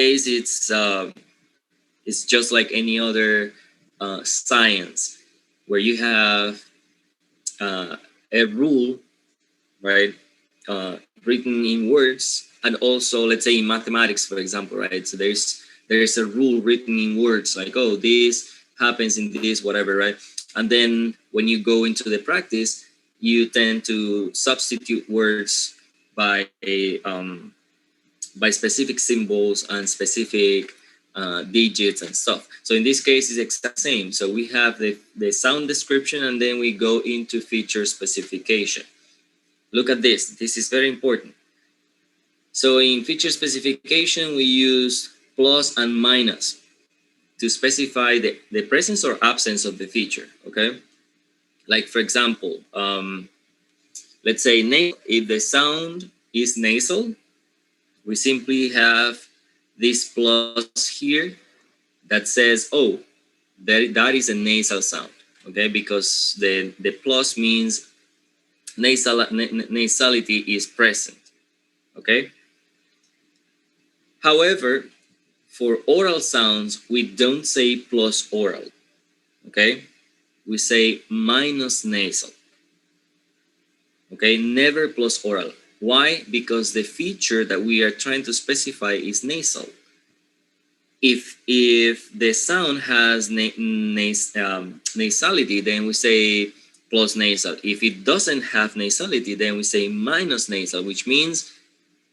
case, it's just like any other science, where you have a rule, right, written in words, and also, let's say, in mathematics, for example, right? So there's a rule written in words, like, oh, this happens in this, whatever, right? And then when you go into the practice, you tend to substitute words by by specific symbols and specific digits and stuff. So in this case, it's exact same. So we have the sound description, and then we go into feature specification. Look at this. This is very important. So in feature specification, we use plus and minus to specify the presence or absence of the feature, okay? Like, for example, let's say if the sound is nasal, we simply have this plus here that says, oh, that is a nasal sound, okay? Because the plus means nasality is present, okay? However, for oral sounds, we don't say plus oral, okay? We say minus nasal, okay? Never plus oral. Why? Because the feature that we are trying to specify is nasal. If the sound has nasality, then we say plus nasal. If it doesn't have nasality, then we say minus nasal, which means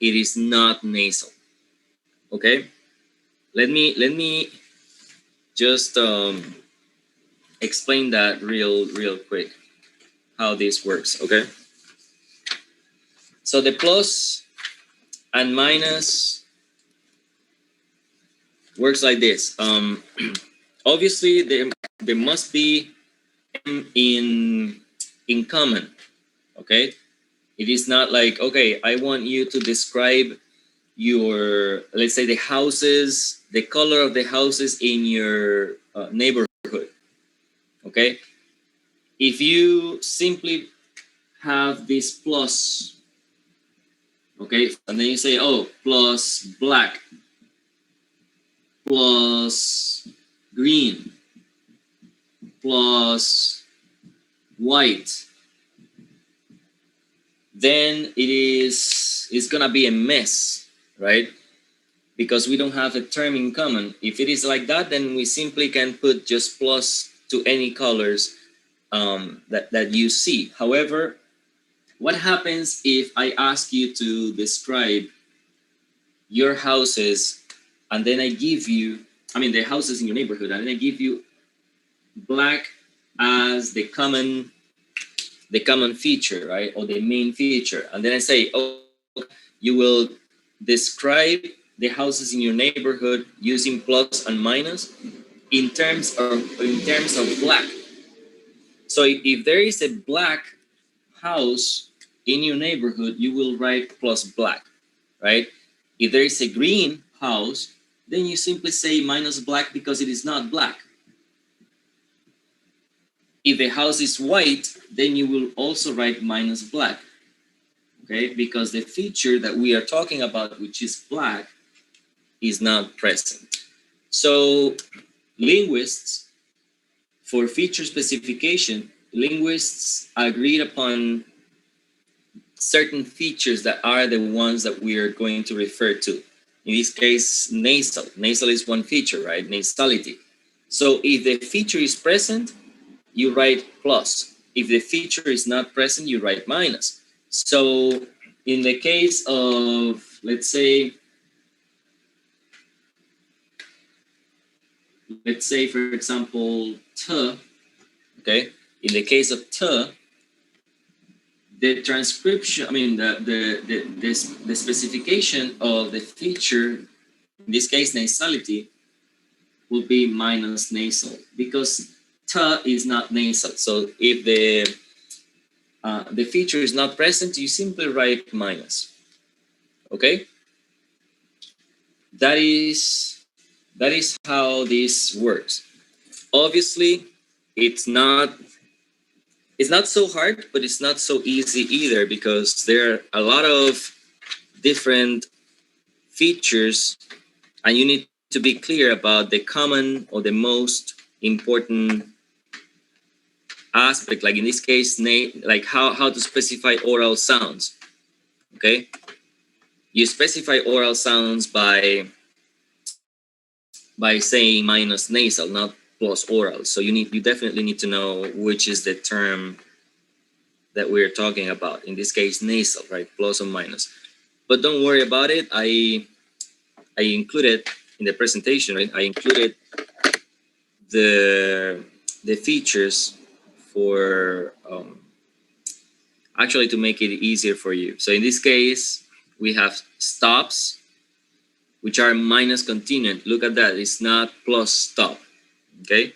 it is not nasal. Okay, let me just explain that real quick, how this works. Okay, so the plus and minus works like this. Obviously, there must be in common. Okay, it is not like, okay, I want you to describe your, let's say, the houses, the color of the houses in your neighborhood. Okay, if you simply have this plus, okay, and then you say, oh, plus black, plus green, plus white, then it's gonna be a mess, right? Because we don't have a term in common. If it is like that, then we simply can put just plus to any colors that you see. However, what happens if I ask you to describe your houses, and then I give you, I mean, the houses in your neighborhood, and then I give you black as the common feature, right? Or the main feature. And then I say, oh, you will describe the houses in your neighborhood using plus and minus in terms of black. So if there is a black house in your neighborhood, you will write plus black, right? If there is a green house, then you simply say minus black because it is not black. If the house is white, then you will also write minus black, okay? Because the feature that we are talking about, which is black, is not present. So linguists, for feature specification, linguists agreed upon certain features that are the ones that we are going to refer to. In this case, nasal. Nasal is one feature, right? Nasality. So if the feature is present, you write plus. If the feature is not present, you write minus. So in the case of, let's say, for example, t, okay? In the case of t, the transcription, I mean, the specification of the feature, in this case, nasality, will be minus nasal, because t is not nasal. So if the feature is not present, you simply write minus. Okay? That is how this works. Obviously, it's not so hard, but it's not so easy either, because there are a lot of different features and you need to be clear about the common or the most important aspect, like in this case, like how to specify oral sounds. Okay, you specify oral sounds by saying minus nasal, not plus oral. So you definitely need to know which is the term that we're talking about. In this case, nasal, right? Plus or minus. But don't worry about it. I included in the presentation, right? I included the features for actually to make it easier for you. So in this case, we have stops, which are minus continuant. Look at that. It's not plus stop. Okay.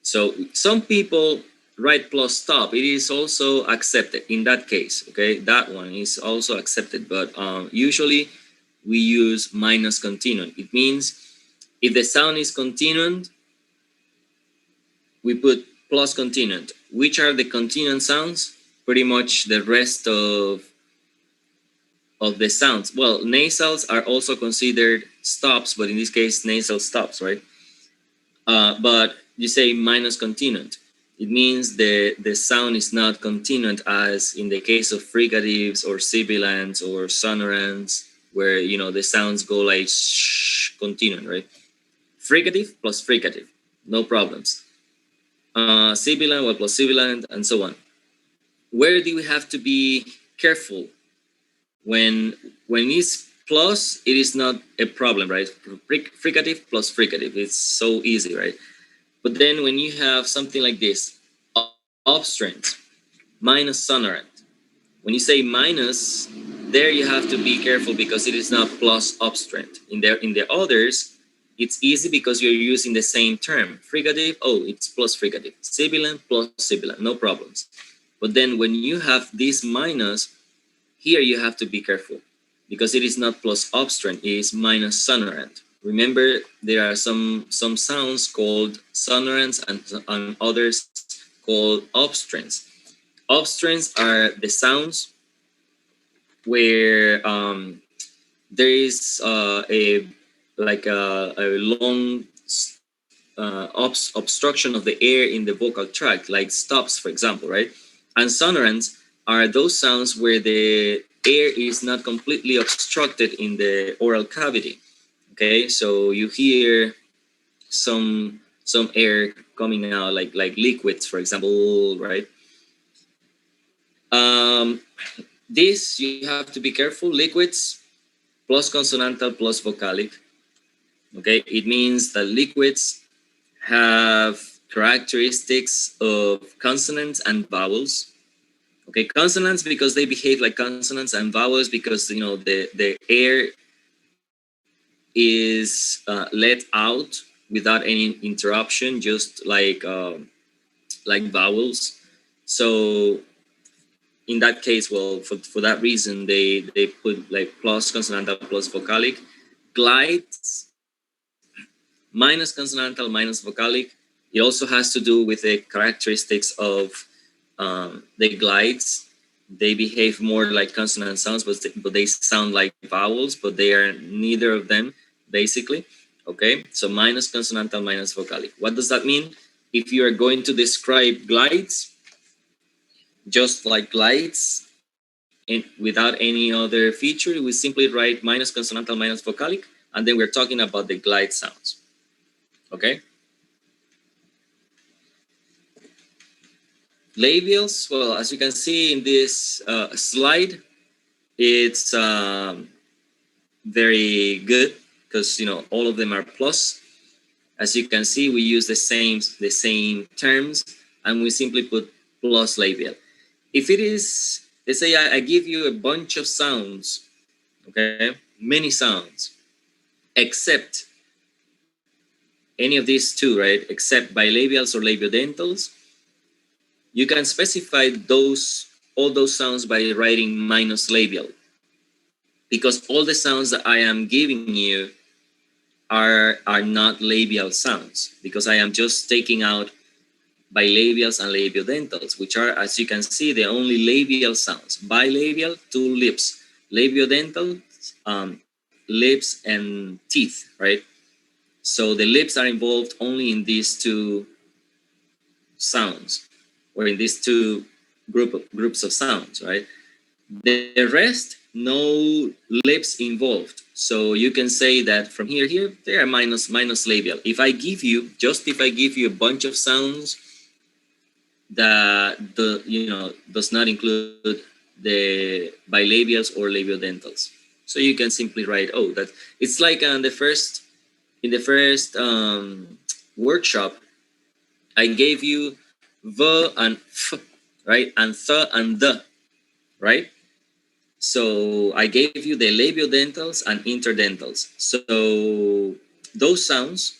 So some people write plus stop. It is also accepted in that case. Okay, that one is also accepted, but usually we use minus continuant. It means if the sound is continuant, we put plus continuant. Which are the continuant sounds? Pretty much the rest of the sounds. Well, nasals are also considered stops, but in this case, nasal stops, right? But you say minus continuant. It means the sound is not continuant, as in the case of fricatives or sibilants or sonorants, where the sounds go like shh, continuant, right? Fricative plus fricative, no problems. Sibilant well plus sibilant, and so on. Where do we have to be careful? When it's plus, it is not a problem, right? Fricative plus fricative, it's so easy, right? But then when you have something like this, obstruent minus sonorant, when you say minus, there you have to be careful because it is not plus obstruent. In the others, it's easy because you're using the same term. Fricative, oh, it's plus fricative. Sibilant plus sibilant, no problems. But then when you have this minus, here you have to be careful because it is not plus obstruent, it is minus sonorant. Remember, there are some sounds called sonorants and others called obstruents. Obstruents are the sounds where there is a long obstruction of the air in the vocal tract, like stops, for example, right? And sonorants are those sounds where the air is not completely obstructed in the oral cavity. Okay, so you hear some air coming out, like liquids, for example, right? This you have to be careful. Liquids plus consonantal plus vocalic. Okay, it means that liquids have characteristics of consonants and vowels. Okay, consonants because they behave like consonants, and vowels because the air is let out without any interruption, just like vowels. So in that case, well, for that reason, they put like plus consonantal plus vocalic. Glides minus consonantal minus vocalic. It also has to do with the characteristics of the glides. They behave more like consonant sounds, but they sound like vowels, but they are neither of them, basically. Okay, so minus consonantal minus vocalic. What does that mean? If you are going to describe glides, just like glides, and without any other feature, we simply write minus consonantal minus vocalic, and then we're talking about the glide sounds. Okay. Labials, well, as you can see in this slide, it's very good because all of them are plus. As you can see, we use the same terms, and we simply put plus labial. If it is, let's say I give you a bunch of sounds, okay, many sounds, except any of these two, right? Except bilabials or labiodentals, you can specify all those sounds by writing minus labial, because all the sounds that I am giving you are not labial sounds, because I am just taking out bilabials and labiodentals, which are, as you can see, the only labial sounds. Bilabial, two lips. Labiodental, lips and teeth, right? So the lips are involved only in these two sounds, or in these two groups of sounds, right? The rest, no lips involved. So you can say that from here, they are minus labial. If I give you a bunch of sounds that does not include the bilabials or labiodentals, so you can simply write, oh, that it's like in the first workshop, I gave you the and f, right, and th and the, right. So I gave you the labiodentals and interdentals. So those sounds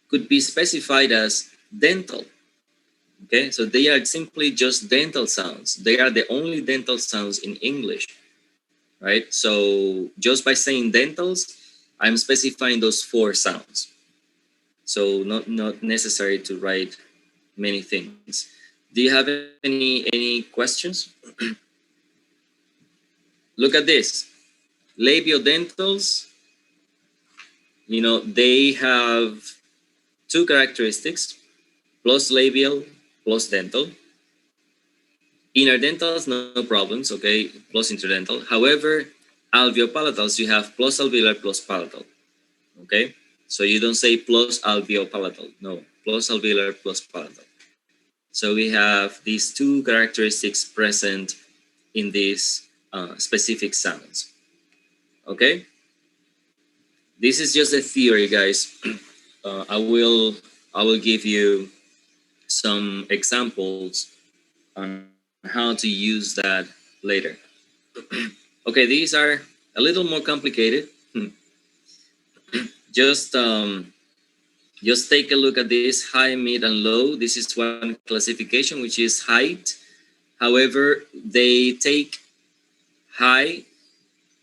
could be specified as dental. Okay, so they are simply just dental sounds. They are the only dental sounds in English, right? So just by saying dentals, I'm specifying those 4 sounds. So not necessary to write many things. Do you have any questions? Look at this. Labiodentals, they have 2 characteristics, plus labial, plus dental. Inner dentals, no problems, okay, plus interdental. However, alveopalatals, you have plus alveolar, plus palatal, okay? So you don't say plus alveopalatal, no, plus alveolar, plus palatal. So we have these 2 characteristics present in these specific sounds, okay? This is just a theory, guys. I will give you some examples on how to use that later. Okay, these are a little more complicated. Just take a look at this high, mid, and low. This is one classification, which is height. However, they take high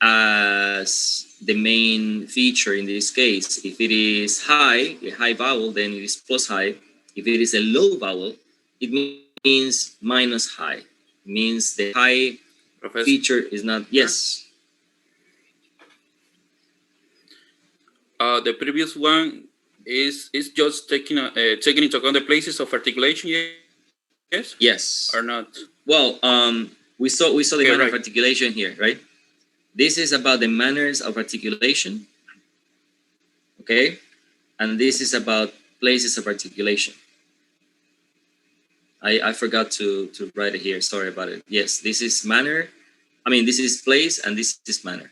as the main feature in this case. If it is high, a high vowel, then it is plus high. If it is a low vowel, it means minus high. It means the high Professor, feature is not, yes. The previous one is just taking into account the places of articulation, yes? Yes. Or not? Well, we saw the manner of articulation here, right? This is about the manners of articulation, okay? And this is about places of articulation. I forgot to write it here. Sorry about it. Yes, this is manner. This is place, and this is manner.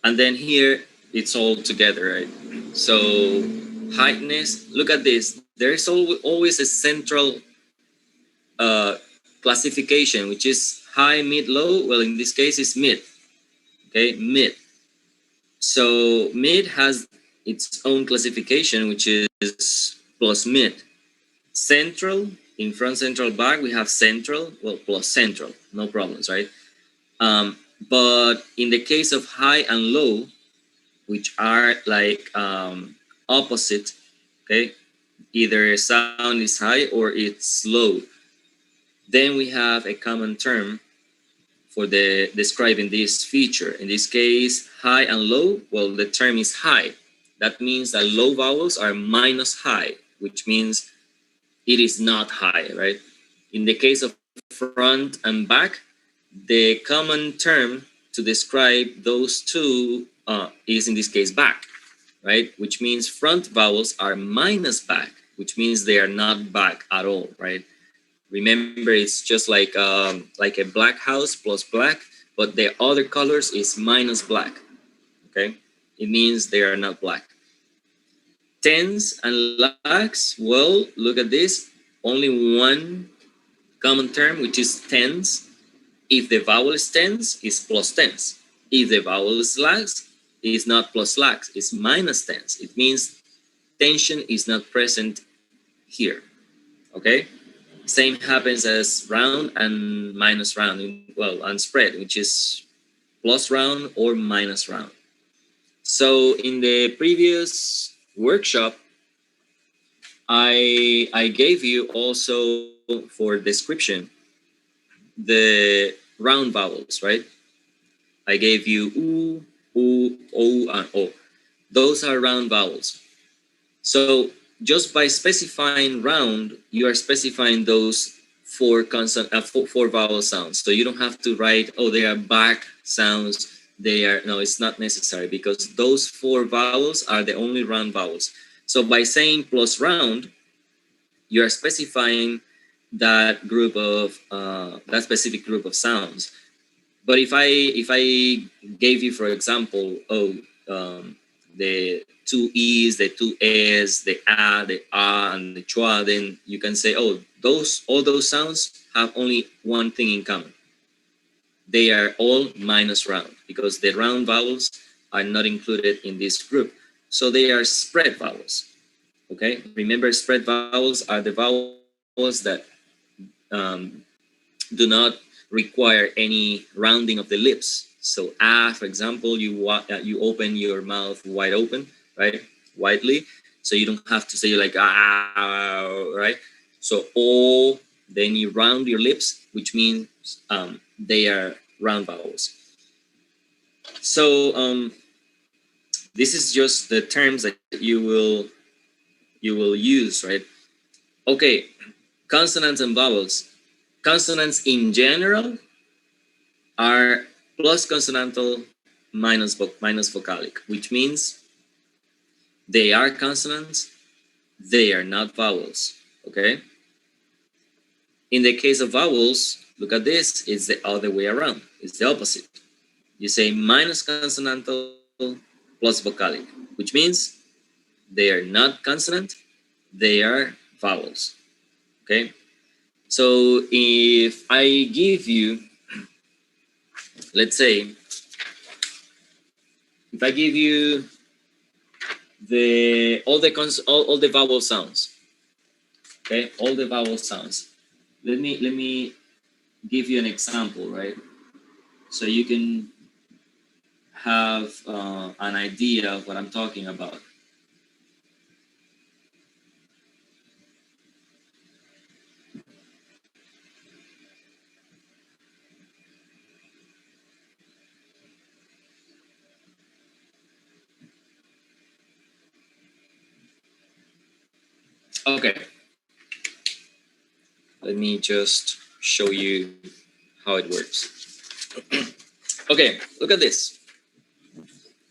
And then here, it's all together, right? So, heightness, look at this. There's always a central classification, which is high, mid, low. Well, in this case, it's mid. Okay, mid. So mid has its own classification, which is plus mid. Central, in front, central, back, we have central, well, plus central, no problems, right? But in the case of high and low, which are like opposite, okay, either a sound is high or it's low, then we have a common term for describing this feature. In this case, high and low, well, the term is high. That means that low vowels are minus high, which means it is not high, right? In the case of front and back, the common term to describe those two is in this case back, right? Which means front vowels are minus back, which means they are not back at all, right? Remember, it's just like a black house plus black, but the other colors is minus black, okay? It means they are not black. Tens and lags, well, look at this. Only one common term, which is tens. If the vowel is tens, it's plus tens. If the vowel is lags, it's not plus lags, it's minus tens. It means tension is not present here, okay? Same happens as round and minus round, well, and spread, which is plus round or minus round. So in the previous workshop, I gave you also for description the round vowels, right? I gave you oo, o, and o. Those are round vowels. So just by specifying round, you are specifying those four vowel sounds. So you don't have to write, oh, they are back sounds. They are, no, it's not necessary because those four vowels are the only round vowels. So by saying plus round, you are specifying that group of that specific group of sounds. But if I gave you, for example, the two e's, the two s, the a, and the chua, then you can say, oh, all those sounds have only one thing in common. They are all minus round because the round vowels are not included in this group. So they are spread vowels. Okay, remember, spread vowels are the vowels that um, do not require any rounding of the lips. So for example, you open your mouth wide open, right, widely, so you don't have to say like right. So o, then you round your lips, which means they are round vowels. So this is just the terms that you will use, right? Okay, consonants and vowels. Consonants in general are plus consonantal minus vocalic, which means they are consonants, they are not vowels. Okay. In the case of vowels, look at this, it's the other way around. It's the opposite. You say minus consonantal plus vocalic, which means they are not consonant, they are vowels. Okay. So if I give you, let's say, if I give you all the vowel sounds, okay, all the vowel sounds. Let me give you an example, right? So you can have an idea of what I'm talking about. Okay, let me just show you how it works. Okay, look at this.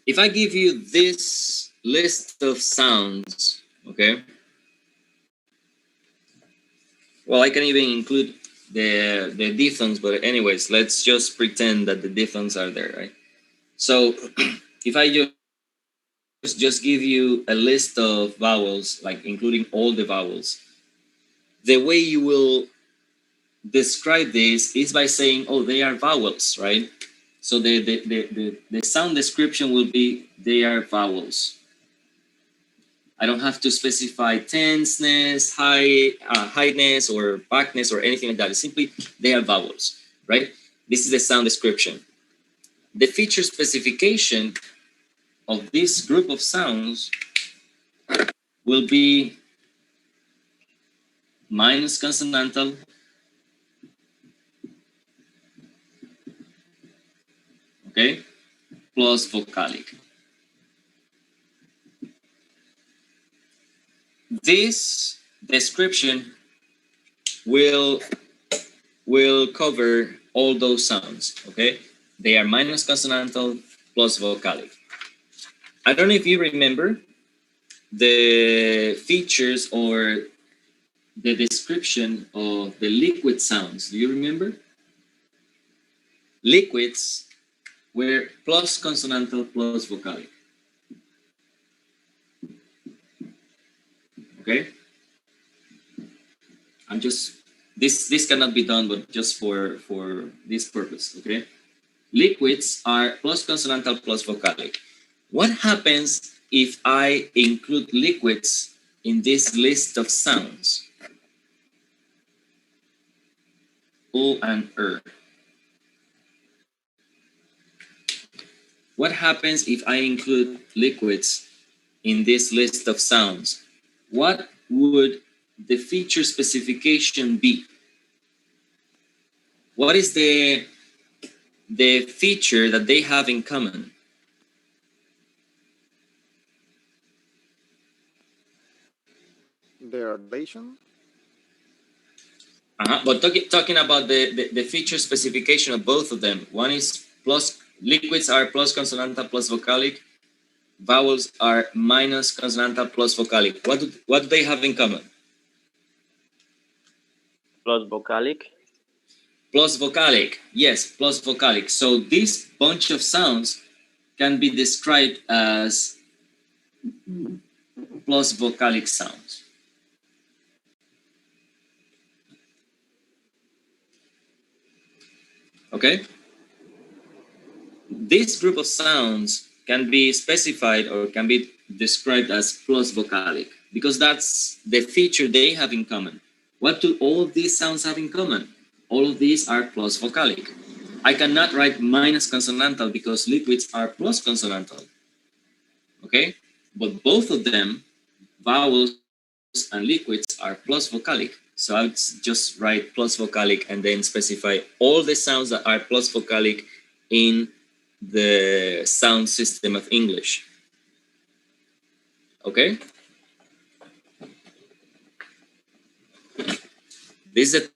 If I give you this list of sounds, okay, well, I can even include the diphthongs, but anyways, let's just pretend that the diphthongs are there, right? So if I just give you a list of vowels, like including all the vowels, the way you will describe this is by saying, oh, they are vowels, right? So the sound description will be they are vowels. I don't have to specify tenseness, highness, or backness, or anything like that. It's simply they are vowels, right? This is the sound description. The feature specification of this group of sounds will be minus consonantal okay, plus vocalic. This description will cover all those sounds, okay? They are minus consonantal plus vocalic. I don't know if you remember the features or the description of the liquid sounds. Do you remember? Liquids were plus consonantal plus vocalic. Okay? I'm just this cannot be done, but just for this purpose, okay? Liquids are plus consonantal plus vocalic. What happens if I include liquids in this list of sounds? O and er. What happens if I include liquids in this list of sounds? What would the feature specification be? What is the the feature that they have in common. The relation. But talking about the feature specification of both of them, one is plus, liquids are plus consonantal plus vocalic, vowels are minus consonantal plus vocalic. What do they have in common? Plus vocalic. Plus vocalic, yes, plus vocalic. So this bunch of sounds can be described as plus vocalic sounds. Okay? This group of sounds can be specified or can be described as plus vocalic because that's the feature they have in common. What do all of these sounds have in common? All of these are plus vocalic. I cannot write minus consonantal because liquids are plus consonantal. Okay? But both of them, vowels and liquids, are plus vocalic. So I would just write plus vocalic and then specify all the sounds that are plus vocalic in the sound system of English. Okay? This is the